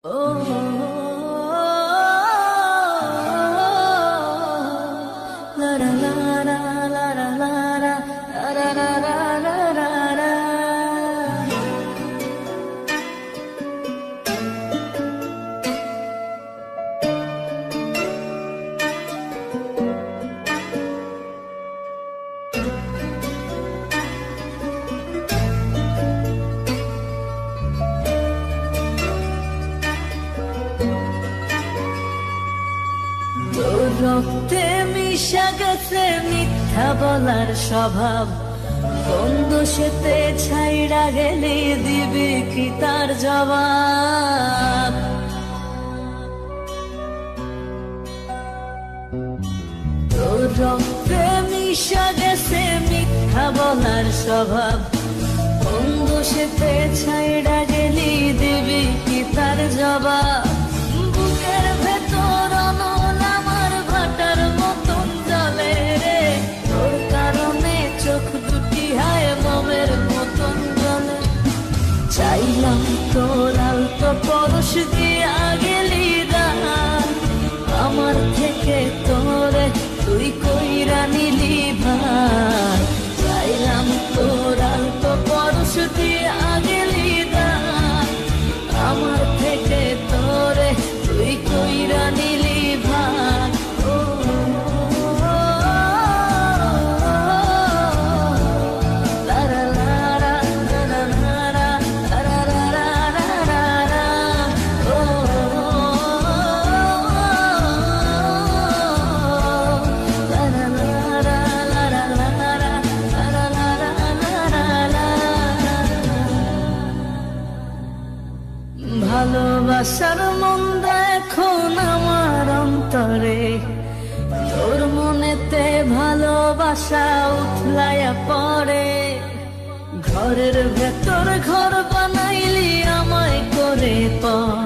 Oh, la la la la la la la la la la la la la. তোর রক্তে মিশা গেছে মিথ্যা বলার স্বভাব, কোন দোষেতে ছাইড়া গেলে দিবি কি তার জবাব? তোর রক্তে মিশা গেছে মিথ্যা বলার স্বভাব, কোন দোষেতে ছাইড়া গেলি দিবি কি তার জবাব? বুকের ভেতর অনল আমার ভাটার মতন জ্বলে রে, তোর কারণে চোখ দুটি হায় মোমের মতন জ্বলে। চাইলাম তোর আলতো পরশ দিয়া গেলি দানা, আমার থেকে তোরে তুই কইরা নিলি ভাই। চাইলাম তোর আলতো পরশ দিয়া গেলি দানা, আমার থেকে তোরে তুই কইরা নিলি ভাই। ও লারা লারা লারা লারা লারা লারা লারা, ও লারা লারা লারা লারা লারা লারা। ভালোবাসার মন্দ এখন আমার অন্তরে, তোর মনেতে ভালোবাসা উথলাইয়া পড়ে। ঘরের ভেতর ঘর বানাইলি আমায় করে পর,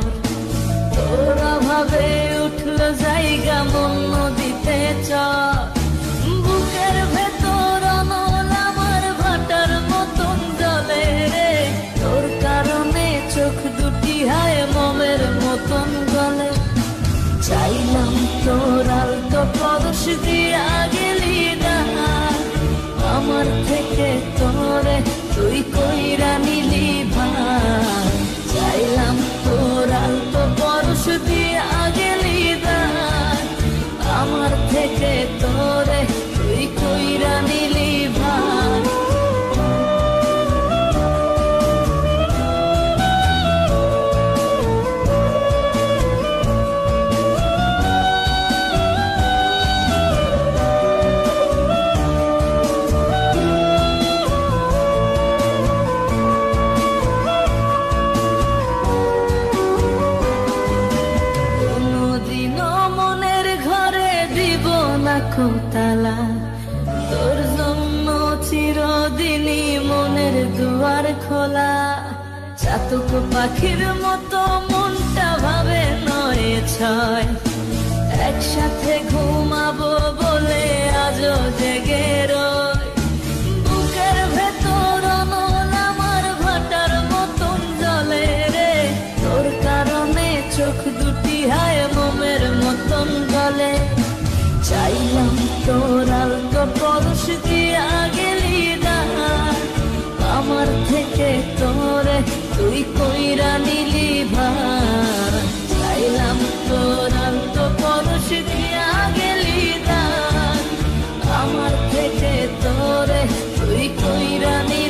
তোর অভাবে উঠল জায়গা মন নদীতে চর। বুকের ভেতর অনল আমার ভাটার মতন জ্বলে রে, তোর কারণে চোখ দুটি হায় মোমের মতন গলে। চাইলাম তোর আলতো পরশ দিয়া গেলি দানা, আমার থেকে তোরে তুই কইরা নিলি ভাই। চাইলাম তোর আলতো পরশ দিয়া গেলি দানা, আমার থেকে তোরে তুই কইরা নিলি ভাই। তালা তোর জন্য চিরদিনই মনের দুয়ার খোলা। চাতক পাখির মতো মনটা ভাবে নয় ছয়, একসাথে ঘুমাবো বলে আজও জেগে রয়। বুকের ভেতর অনল আমার ভাটার মতন জ্বলে রে, তোর কারণে চোখ দুটি হায় মোমের মতন গলে। চাইলাম তোর আলতো পরশ দিয়া গেলি দানা, আমার থেকে তোরে তুই কইরা নিলি ভাই। চাইলাম তোর আলতো পরশ দিয়া গেলি দানা, আমার থেকে তোরে তুই কইরা নিলি।